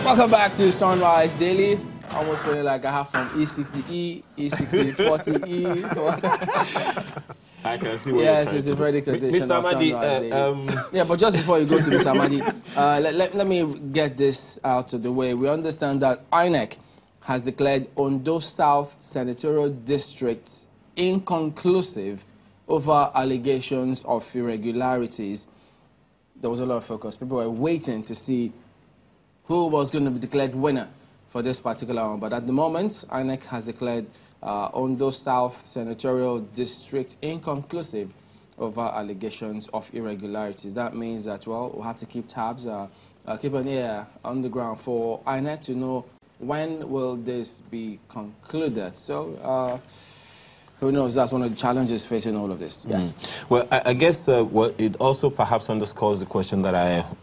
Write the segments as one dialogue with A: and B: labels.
A: Welcome back to Sunrise Daily. Almost feeling like I have from E60E, E60, 40E.
B: I can see what
A: yes, it's a verdict edition
B: Mr.
A: of
B: Amadi,
A: Sunrise Daily. Yeah, but just before you go to Mr. Amadi, let me get this out of the way. We understand that INEC has declared Ondo South Senatorial District inconclusive over allegations of irregularities. There was a lot of focus. People were waiting to see who was going to be declared winner for this particular one. But at the moment, INEC has declared Ondo South Senatorial District inconclusive over allegations of irregularities. That means that, well, we'll have to keep tabs, keep an ear on the ground for INEC to know when will this be concluded. So, who knows? That's one of the challenges facing all of this. Yes.
B: Well, I guess well, it also perhaps underscores the question that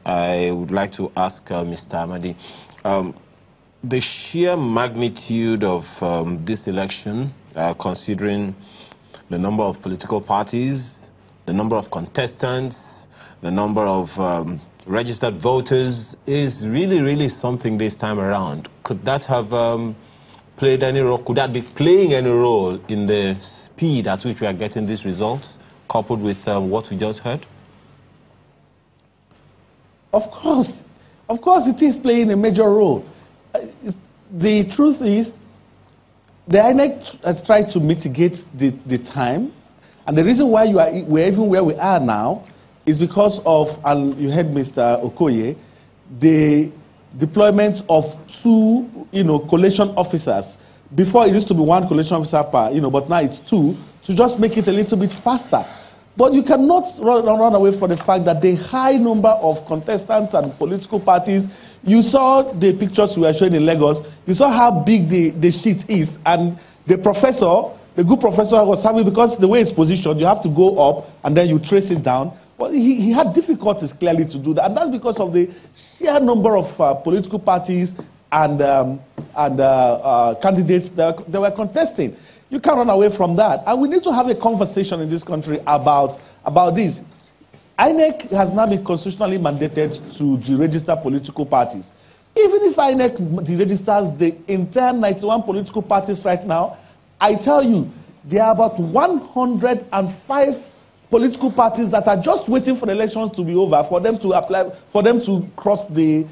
B: I would like to ask Mr. Amadi. The sheer magnitude of this election, considering the number of political parties, the number of contestants, the number of registered voters, is really, really something this time around. Could that have played any role? Could that be playing any role in the speed at which we are getting these results, coupled with what we just heard?
C: Of course it is playing a major role. The truth is, the INEC has tried to mitigate the time, and the reason why we're even where we are now is because of, and you heard Mr. Okoye, the deployment of two, collation officers. Before it used to be one collation officer per, but now it's two, to just make it a little bit faster. But you cannot run away from the fact that the high number of contestants and political parties, you saw the pictures we were showing in Lagos, you saw how big the sheet is, and the good professor was having, because the way it's positioned, you have to go up and then you trace it down. Well, he had difficulties clearly to do that, and that's because of the sheer number of political parties and candidates that were contesting. You can't run away from that, and we need to have a conversation in this country about this. INEC has now been constitutionally mandated to deregister political parties. Even if INEC deregisters the entire 91 political parties right now, I tell you, there are about 105 political parties that are just waiting for the elections to be over for them to apply, for them to cross the,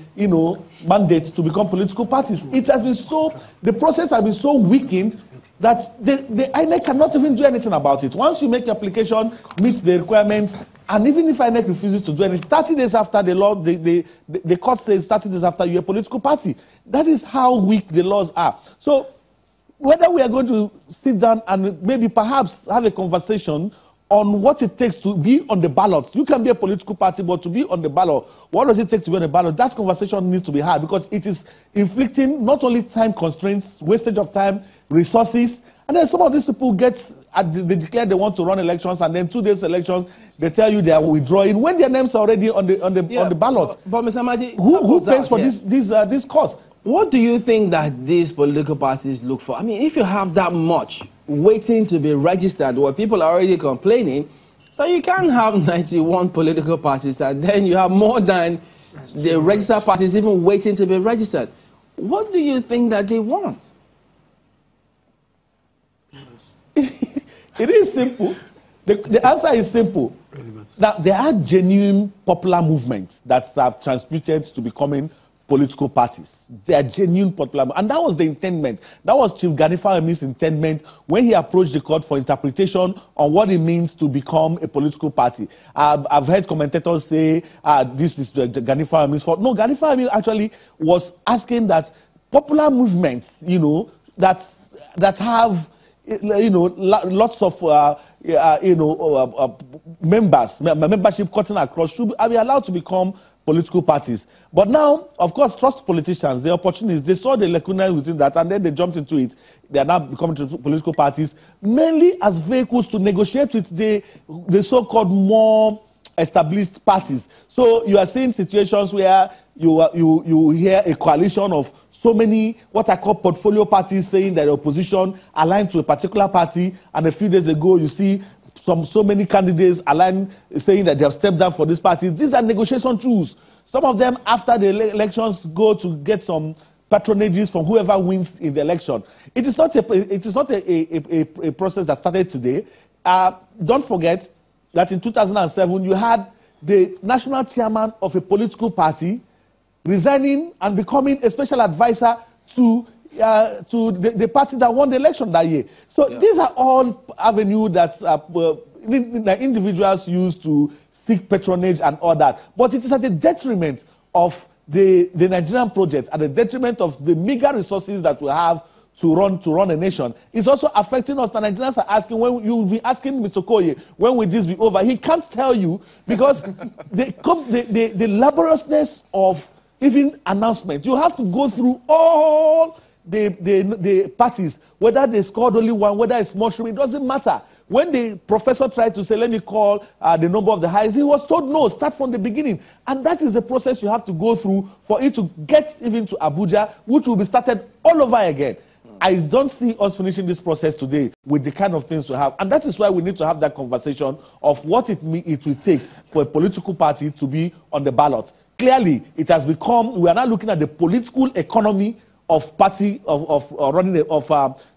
C: mandate to become political parties. It has been so, the process has been so weakened that the INEC cannot even do anything about it. Once you make your application, meet the requirements, and even if INEC refuses to do anything, 30 days after the law, the court says 30 days after you're a political party. That is how weak the laws are. So whether we are going to sit down and maybe perhaps have a conversation on what it takes to be on the ballot. You can be a political party, but to be on the ballot, what does it take to be on the ballot? That conversation needs to be had, because it is inflicting not only time constraints, wastage of time, resources, and then some of these people they declare they want to run elections, and then 2 days elections, they tell you they are withdrawing when their names are already on the ballot.
A: But Mr. Amadi,
C: who pays for this cost?
A: What do you think that these political parties look for? I mean, if you have that much waiting to be registered, where people are already complaining, that you can't have 91 political parties, and then you have more than the registered parties even waiting to be registered. What do you think that they want?
C: It is simple. The answer is simple. That there are genuine popular movements that have transmuted to becoming political parties. They are genuine popular, and that was the intendment. That was Chief Gani Fawemi's intendment when he approached the court for interpretation on what it means to become a political party. I've heard commentators say this is Gani Fawemi's fault. No, Gani Fawemi actually was asking that popular movements, that have lots of membership cutting across, should be allowed to become political parties. But now, of course, trust politicians, the opportunities, they saw the lacuna within that, and then they jumped into it. They are now becoming political parties, mainly as vehicles to negotiate with the so-called more established parties. So you are seeing situations where you hear a coalition of so many, what I call portfolio parties, saying that the opposition aligned to a particular party, and a few days ago you see so many candidates aligned saying that they have stepped down for this party. These are negotiation tools. Some of them, after the elections, go to get some patronages from whoever wins in the election. It is not a process that started today. Don't forget that in 2007, you had the national chairman of a political party resigning and becoming a special advisor to the party that won the election that year. So these are all avenues that individuals use to seek patronage and all that. But it is at the detriment of the Nigerian project, at the detriment of the meager resources that we have to run a nation. It's also affecting us. The Nigerians are asking, when you'll be asking Mr. Koye, when will this be over? He can't tell you because the laboriousness of even announcement. You have to go through all the parties, whether they scored only one, whether it's mushroom, it doesn't matter. When the professor tried to say, let me call the number of the highs, he was told, no, start from the beginning. And that is the process you have to go through for it to get even to Abuja, which will be started all over again. I don't see us finishing this process today with the kind of things we have. And that is why we need to have that conversation of what it will take for a political party to be on the ballot. Clearly, it has become, we are now looking at the political economy of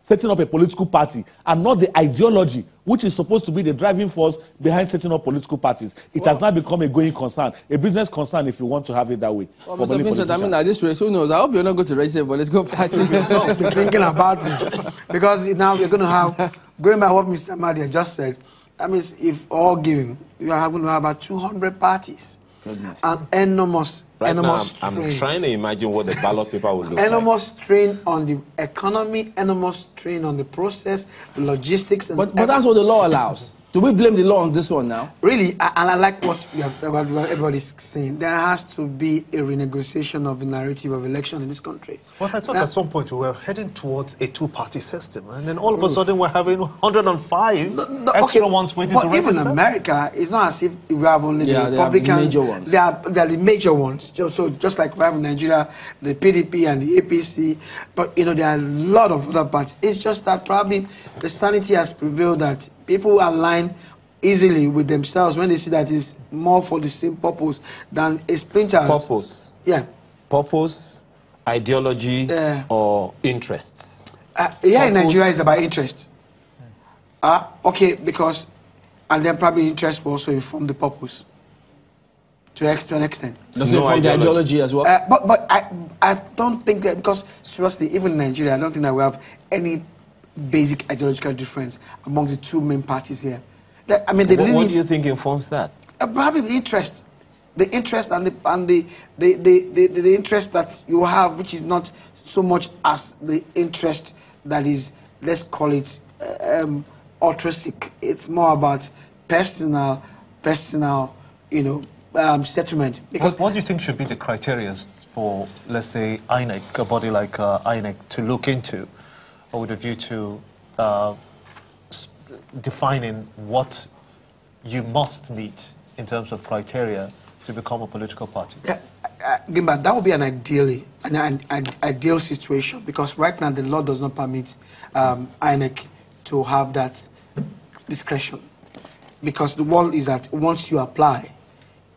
C: setting up a political party, and not the ideology, which is supposed to be the driving force behind setting up political parties. It has now become a going concern, a business concern, if you want to have it that way.
A: Well, Mr. Vincent, I mean, at this rate, who knows? I hope you're not going to register a political party.
D: Yourself, be thinking about it. Because now we're going to have, going by what Mr. Madia just said, that means if all given, we are going to have about 200 parties.
A: Goodness.
D: An enormous,
B: Right
D: enormous
B: now, I'm
D: strain.
B: trying to imagine what the ballot paper will look like.
D: Enormous strain on the economy, enormous strain on the process, the logistics. And
A: but that's what the law allows. Do we blame the law on this one now?
D: Really, and I like what everybody's saying. There has to be a renegotiation of the narrative of election in this country.
E: Well, I thought at some point we were heading towards a two-party system, and then all of a sudden we're having 105 extra ones waiting to register.
D: But even America, it's not as if we have only the Republicans.
A: Major ones.
D: They are the major ones. So just like we have in Nigeria, the PDP and the APC, but you know there are a lot of other parties. It's just that probably the sanity has prevailed that people align easily with themselves when they see that it's more for the same purpose than a splinter.
B: Purpose.
D: Yeah.
B: Purpose, ideology, or interests.
D: In Nigeria it's about interest. Okay, because, and then probably interest will also inform the purpose to an extent.
A: Does it inform the ideology as well?
D: But I don't think that, because seriously, even in Nigeria, I don't think that we have any basic ideological difference among the two main parties here. I mean,
B: what do you think informs that?
D: Probably the interest and the interest that you have, which is not so much as the interest that is, let's call it altruistic. It's more about personal, settlement.
E: Because what do you think should be the criteria for, let's say, INEC, a body like INEC, to look into, or with a view to defining what you must meet in terms of criteria to become a political party?
D: Gimba, that would be an ideal situation, because right now the law does not permit INEC to have that discretion, because the law is that once you apply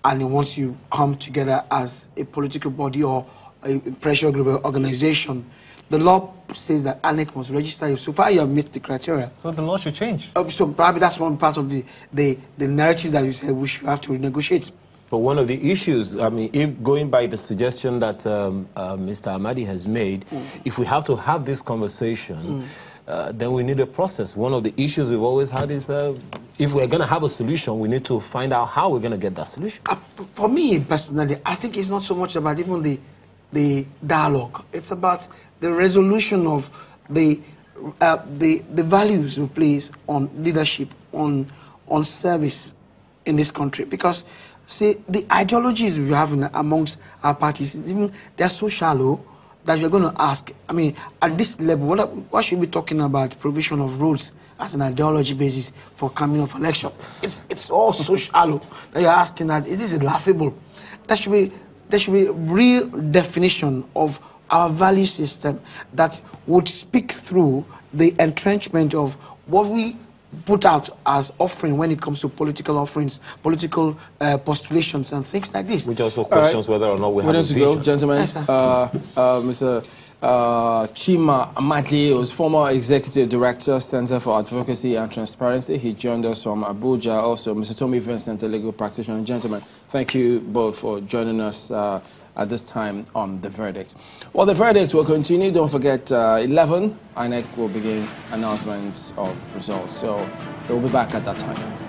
D: and once you come together as a political body or a pressure group or organization, the law says that INEC must register you. So far you have met the criteria.
E: So the law should change.
D: So probably that's one part of the narrative that you said we should have to renegotiate.
B: But one of the issues, I mean, if going by the suggestion that Mr. Amadi has made, if we have to have this conversation, then we need a process. One of the issues we've always had is if we're going to have a solution, we need to find out how we're going to get that solution.
D: For me, personally, I think it's not so much about even the dialogue. It's about the resolution of the values we place on leadership, on service in this country. Because, see, the ideologies we have amongst our parties, they're so shallow that you're going to ask, I mean, at this level, what should we be talking about provision of roads as an ideology basis for coming of election? It's all so shallow that you're asking that, is this laughable? There should be real definition of our value system that would speak through the entrenchment of what we put out as offering when it comes to political offerings, political postulations and things like this.
B: Which also questions whether or not we have a vision.
A: Go, gentlemen.
D: Yes,
A: Mr. Chima Amadi was former Executive Director, Center for Advocacy and Transparency. He joined us from Abuja. Also, Mr. Tommy Vincent, a legal practitioner. Gentlemen, thank you both for joining us at this time on The Verdict. Well, The Verdict will continue. Don't forget, 11, INEC will begin announcements of results. So we'll be back at that time.